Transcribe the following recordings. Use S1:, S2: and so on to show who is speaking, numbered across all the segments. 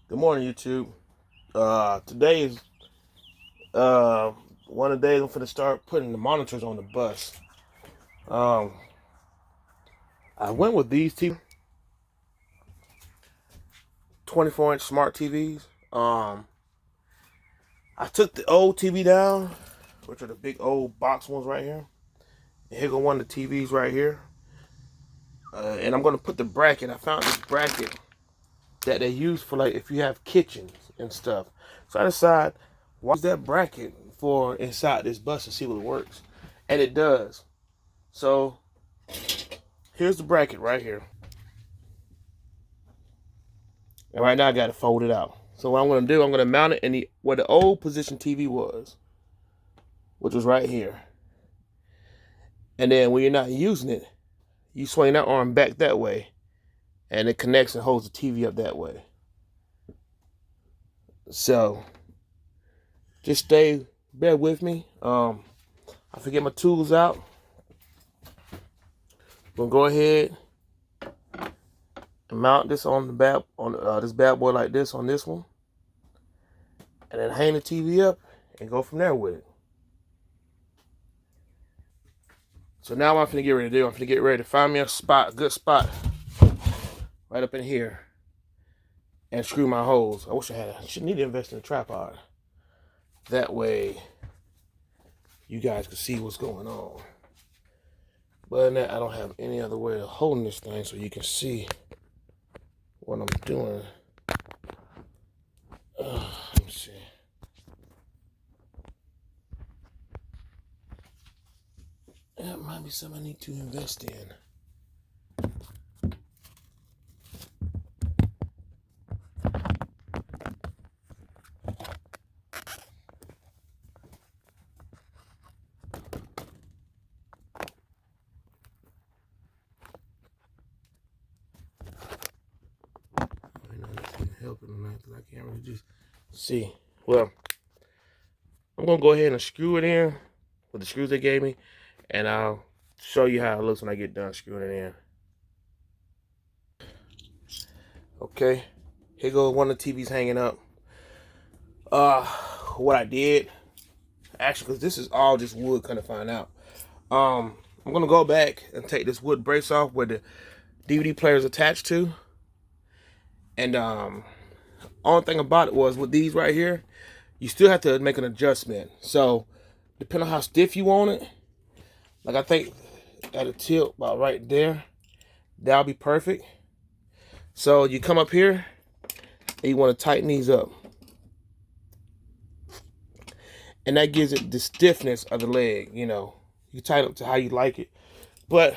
S1: Good morning, YouTube. Today is one of the days I'm finna start putting the monitors on the bus. Um, I went with these 24-inch smart TVs. I took the old TV down, which are the big old box ones right here. And here go one of the TVs right here. And I'm gonna put the bracket. I found this bracket that they use for like if you have kitchens and stuff. So I decided why use that bracket for inside this bus to see what works, and it does. So here's the bracket right here. And right now I got to fold it out. So what I'm going to do, I'm going to mount it in where the old position TV was, which was right here. And then when you're not using it, you swing that arm back that way, and it connects and holds the TV up that way. So just bear with me. I forget my tools out. I'm gonna go ahead and mount this on this bad boy like this on this one, and then hang the TV up and go from there with it. So now what I'm finna get ready to do, I'm finna get ready to find me a good spot, right up in here, and screw my holes. I should need to invest in a tripod. That way, you guys can see what's going on. But other than that, I don't have any other way of holding this thing so you can see what I'm doing. Let me see. That might be something I need to invest in. I know this ain't helping tonight because I can't really just see. Well, I'm gonna go ahead and screw it in with the screws they gave me, and I'll show you how it looks when I get done screwing it in. Okay, here goes one of the TVs hanging up. What I did, actually, because this is all just wood, kind of find out. I'm gonna go back and take this wood brace off where the DVD player is attached to, and only thing about it was with these right here, you still have to make an adjustment. So depending on how stiff you want it, like I think at a tilt about right there, that'll be perfect. So you come up here and you want to tighten these up, and that gives it the stiffness of the leg. You tighten up to how you like it. But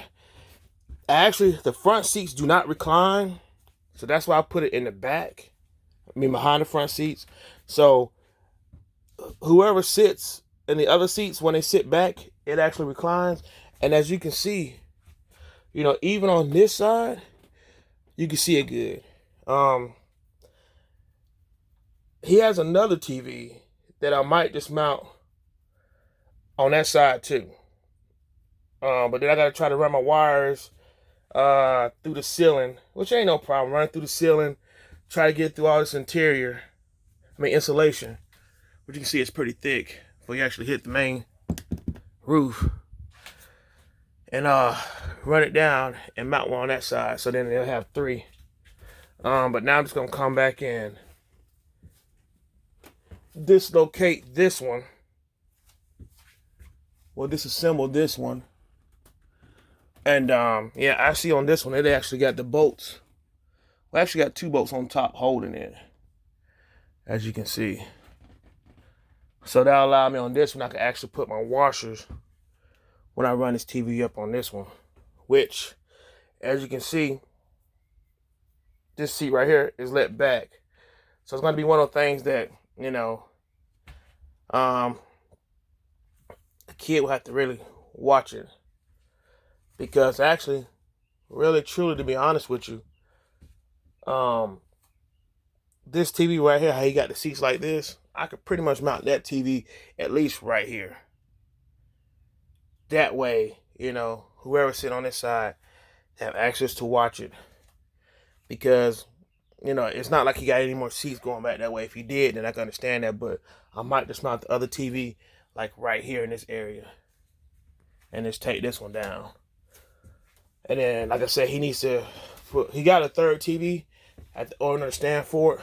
S1: actually, the front seats do not recline, so that's why I put it in the back. I mean, behind the front seats. So whoever sits in the other seats, when they sit back, it actually reclines. And as you can see, even on this side, you can see it good. He has another TV that I might just mount on that side too. But then I gotta try to run my wires through the ceiling, which ain't no problem. Run through the ceiling, try to get through all this insulation, which you can see it's pretty thick before you actually hit the main roof. And run it down and mount one on that side, so then they'll have three. But now I'm just gonna come back in, dislocate this one, disassemble this one, and yeah, I see on this one it actually got the bolts. We actually got two bolts on top holding it, as you can see. So that'll allow me on this one, I can actually put my washers when I run this TV up on this one, which, as you can see, this seat right here is let back. So it's going to be one of those things that, a kid will have to really watch it. Because actually, really, truly, to be honest with you, this TV right here, how you got the seats like this, I could pretty much mount that TV at least right here. That way, whoever sit on this side have access to watch it. Because You know, it's not like he got any more seats going back that way. If he did, then I can understand that. But I might just mount the other TV like right here in this area, and just take this one down. And then, like I said, he needs to he got a third TV at the owner stand for it,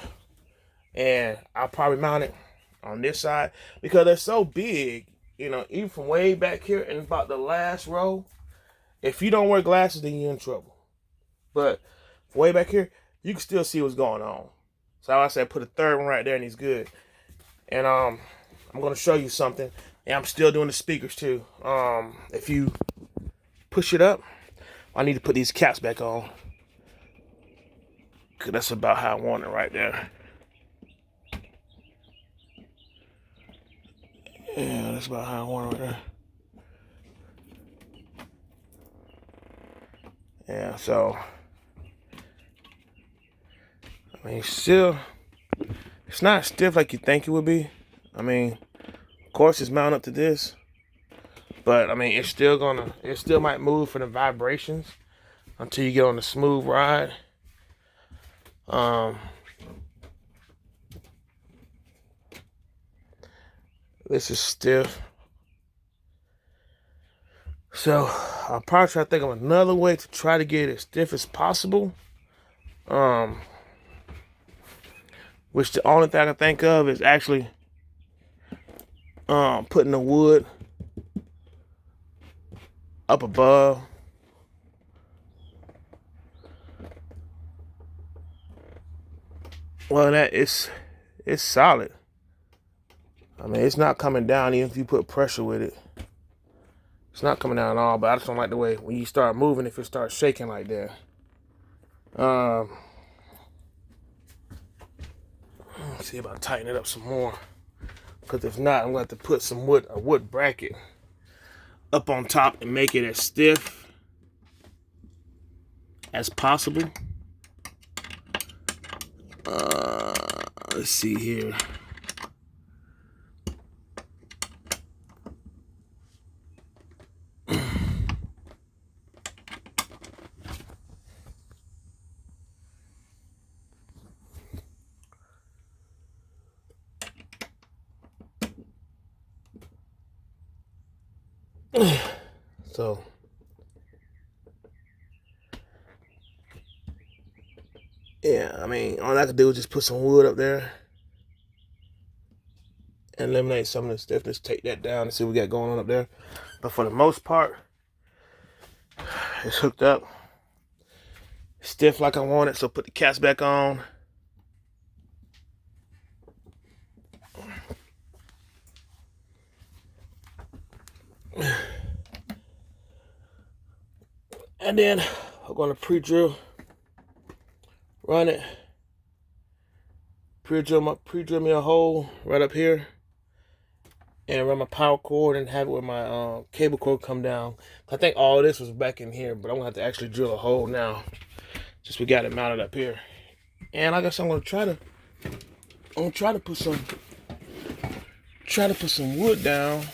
S1: and I'll probably mount it on this side because they're so big. You know, even from way back here in about the last row. If you don't wear glasses, then you're in trouble. But way back here, you can still see what's going on. So I said, put a third one right there, and he's good. And I'm gonna show you something. And I'm still doing the speakers too. If you push it up, I need to put these caps back on. Cause that's about how I want it right there. Yeah, that's about how I want it right there. Yeah, so I mean, still, it's not stiff like you think it would be. I mean, of course, it's mounted up to this, but I mean, it still might move for the vibrations until you get on the smooth ride. This is stiff. So I'll probably try to think of another way to try to get it as stiff as possible. Which the only thing I can think of is actually putting the wood up above. Well, it's solid. I mean, it's not coming down even if you put pressure with it. It's not coming down at all, but I just don't like the way when you start moving, if it starts shaking like that. Let's see if I tighten it up some more. Because if not, I'm going to have to put a wood bracket up on top and make it as stiff as possible. Let's see here. So yeah, I mean, all I could do is just put some wood up there and eliminate some of the stiffness, take that down and see what we got going on up there. But for the most part, it's hooked up, stiff like I want it. So put the caps back on. And then I'm gonna pre-drill, run it, pre-drill me a hole right up here, and run my power cord and have it where my cable cord come down. I think all this was back in here, but I'm gonna have to actually drill a hole now. Just we got it mounted up here, and I guess I'm gonna try to put some wood down.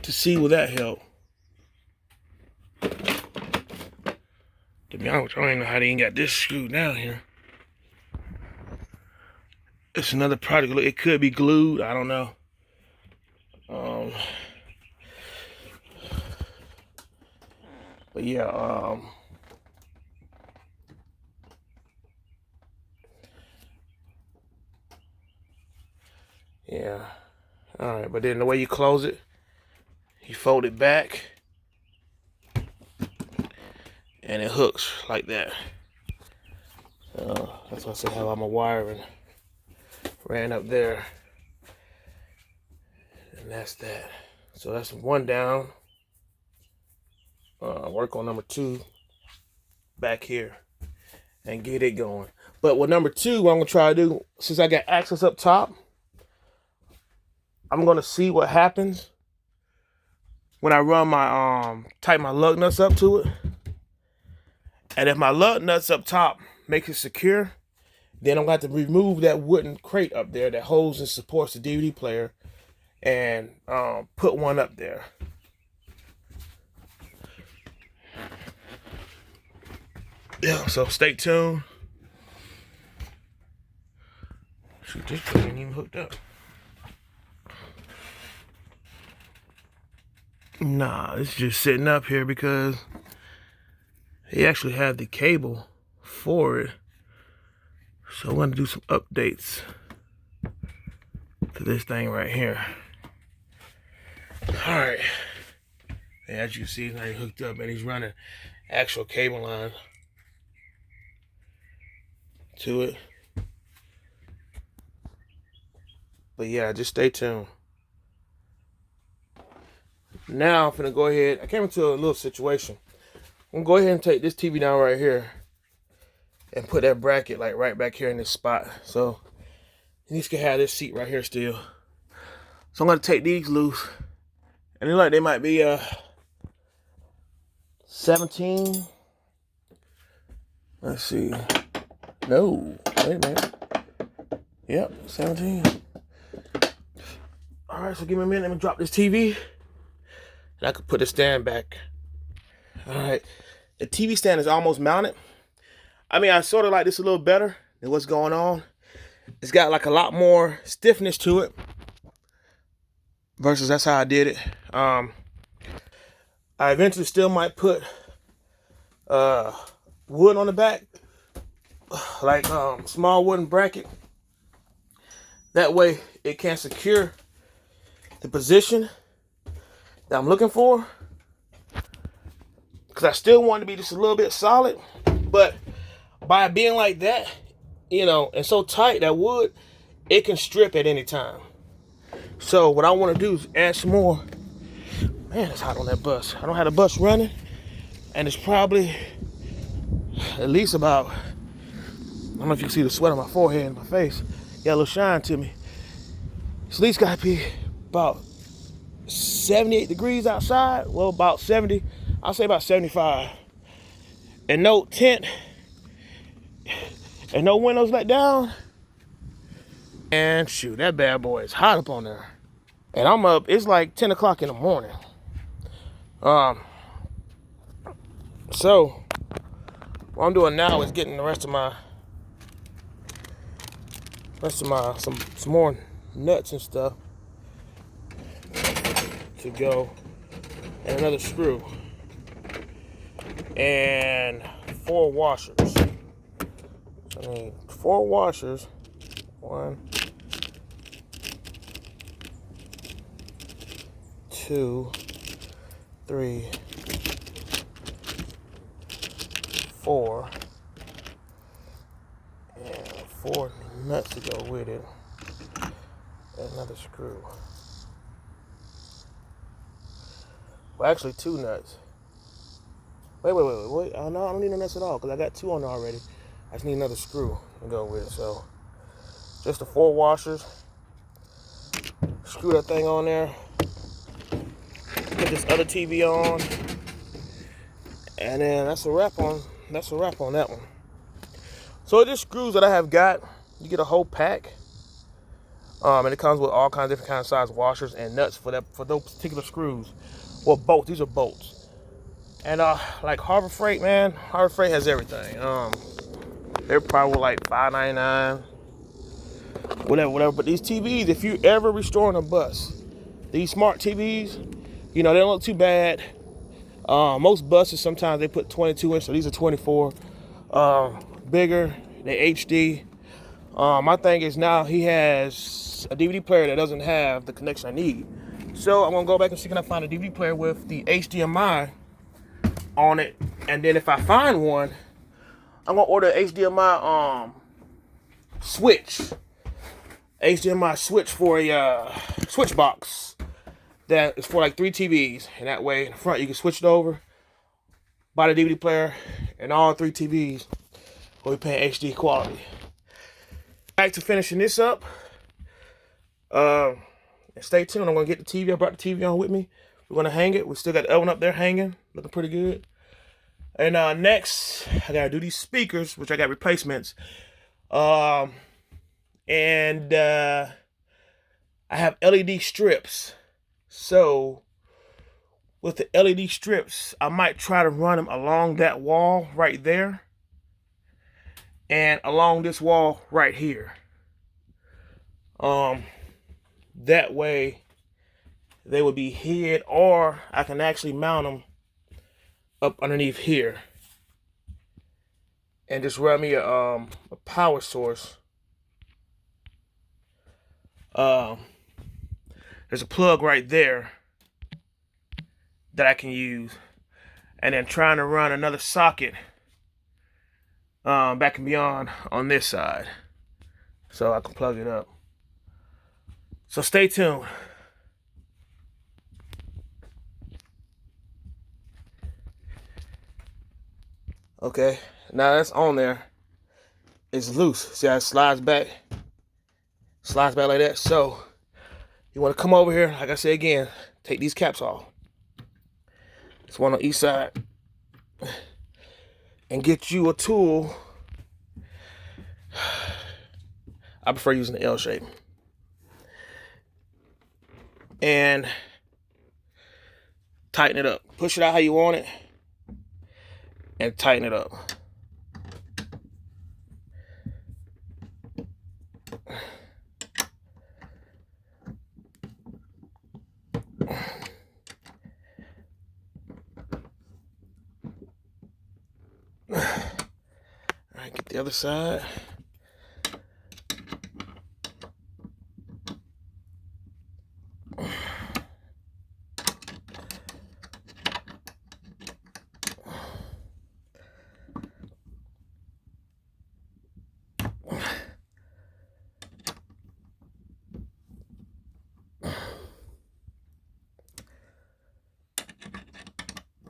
S1: To see will that help. To be honest, I don't even know how they ain't got this screwed down here. It's another project. Look, it could be glued. I don't know. But yeah, yeah. All right, but then the way you close it, you fold it back, and it hooks like that. That's why I said have all my wiring ran up there, and that's that. So that's one down. Work on number 2 back here and get it going. But with number 2, what I'm gonna try to do, since I got access up top, I'm gonna see what happens when I run my tighten my lug nuts up to it. And if my lug nuts up top makes it secure, then I'm gonna have to remove that wooden crate up there that holds and supports the DVD player and put one up there. Yeah, so stay tuned. Shoot, this thing ain't even hooked up. Nah, it's just sitting up here because they actually have the cable for it. So I'm going to do some updates to this thing right here. Alright. As you see, he's hooked up and he's running actual cable line to it. But yeah, just stay tuned. Now I'm gonna go ahead. I came into a little situation. I'm gonna go ahead and take this TV down right here and put that bracket like right back here in this spot. So these can have this seat right here still. So I'm gonna take these loose. And they're like they might be 17. Let's see. No, wait a minute. Yep, 17. All right, so give me a minute. Let me drop this TV. And I could put the stand back. All right, the TV stand is almost mounted. I mean, I sort of like this a little better than what's going on. It's got like a lot more stiffness to it versus that's how I did it. I eventually still might put wood on the back, like small wooden bracket. That way it can secure the position that I'm looking for, because I still want it to be just a little bit solid, but by being like that, you know, and so tight, that wood, it can strip at any time. So what I want to do is add some more. Man, it's hot on that bus. I don't have the bus running, and it's probably at least about, I don't know if you can see the sweat on my forehead and my face. Got a little shine to me. It's at least got to be about 78 degrees outside. Well, about 70. I'll say about 75. And no tent. And no windows let down. And shoot, that bad boy is hot up on there. And I'm up, it's like 10 o'clock in the morning. So what I'm doing now is getting the rest of my some more nuts and stuff to go, and another screw and 4 washers. So I need 4 washers. 1, 2, 3, 4, and 4 nuts to go with it, and another screw. Well, actually 2 nuts. Wait. Oh, no, I don't need no nuts at all because I got 2 on there already. I just need another screw to go with it. So just the 4 washers. Screw that thing on there. Put this other TV on, and then that's a wrap on that one. So just screws that I have got. You get a whole pack, and it comes with all kinds of different kind of size washers and nuts for those particular screws. Well, bolts. These are bolts. And like Harbor Freight, man. Harbor Freight has everything. They're probably like $5.99, whatever. But these TVs, if you ever restoring a bus, these smart TVs, you know, they don't look too bad. Most buses sometimes they put 22 inch, so these are 24. Bigger, they HD. My thing is now he has a DVD player that doesn't have the connection I need. So I'm gonna go back and see can I find a DVD player with the HDMI on it, and then if I find one, I'm gonna order an HDMI switch. HDMI switch for a switch box that is for like 3 TVs, and that way in the front you can switch it over, buy the DVD player, and all 3 TVs will be paying HD quality. Back to finishing this up. And stay tuned. I'm gonna get the TV. I brought the TV on with me. We're gonna hang it. We still got the oven up there hanging, looking pretty good. And next, I gotta do these speakers, which I got replacements. And I have LED strips. So with the LED strips, I might try to run them along that wall right there and along this wall right here. That way they would be hid, or I can actually mount them up underneath here and just run me a power source. There's a plug right there that I can use, and then trying to run another socket back and beyond on this side so I can plug it up. So stay tuned. Okay, now that's on there. It's loose. See how it slides back? Slides back like that. So you want to come over here, like I said again, take these caps off. It's one on each side. And get you a tool. I prefer using the L shape. And tighten it up. Push it out how you want it. And tighten it up. All right, get the other side.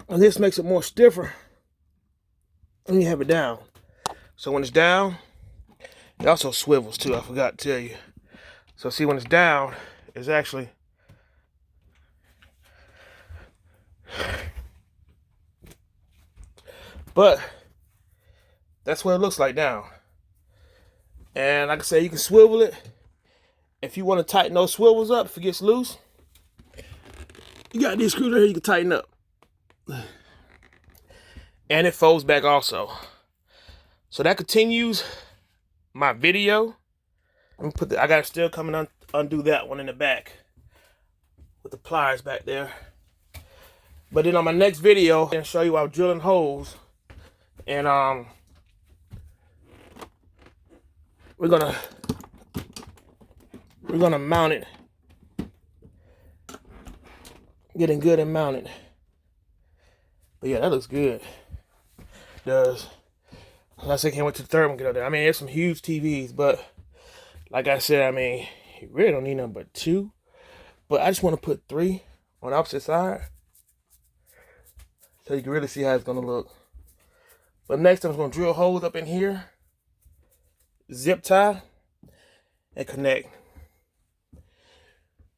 S1: And this makes it more stiffer when you have it down. So when it's down, it also swivels too. I forgot to tell you. So see, when it's down, it's actually but that's what it looks like down. And like I said, you can swivel it. If you want to tighten those swivels up, if it gets loose, you got these screws right here you can tighten up. And it folds back also. So that continues my video. I'm gonna I gotta still come and undo that one in the back with the pliers back there. But then on my next video, I'm gonna show you how drilling holes, and we're gonna mount it, getting good and mounted. But yeah, that looks good. It does. Like I said, can't wait to the third one get up there. I mean, there's some huge TVs, but like I said, I mean, you really don't need nothing but 2. But I just want to put 3 on the opposite side so you can really see how it's gonna look. But next I'm gonna drill holes up in here, zip tie, and connect.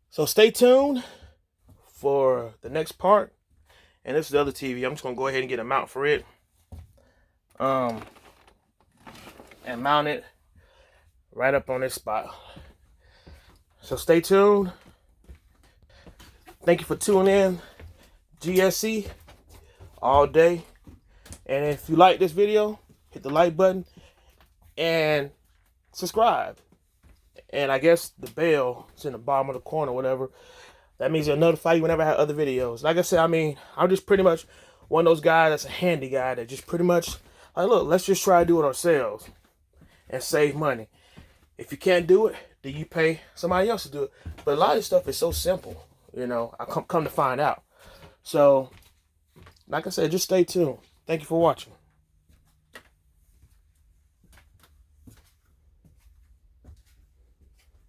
S1: So stay tuned for the next part. And this is the other TV. I'm just gonna go ahead and get a mount for it. And mount it right up on this spot. So stay tuned. Thank you for tuning in. GSC all day. And if you like this video, hit the like button and subscribe. And I guess the bell is in the bottom of the corner or whatever. That means it'll notify you whenever I have other videos. Like I said, I mean, I'm just pretty much one of those guys that's a handy guy that just pretty much, like, look, let's just try to do it ourselves and save money. If you can't do it, then you pay somebody else to do it. But a lot of this stuff is so simple, you know, I come to find out. So, like I said, just stay tuned. Thank you for watching.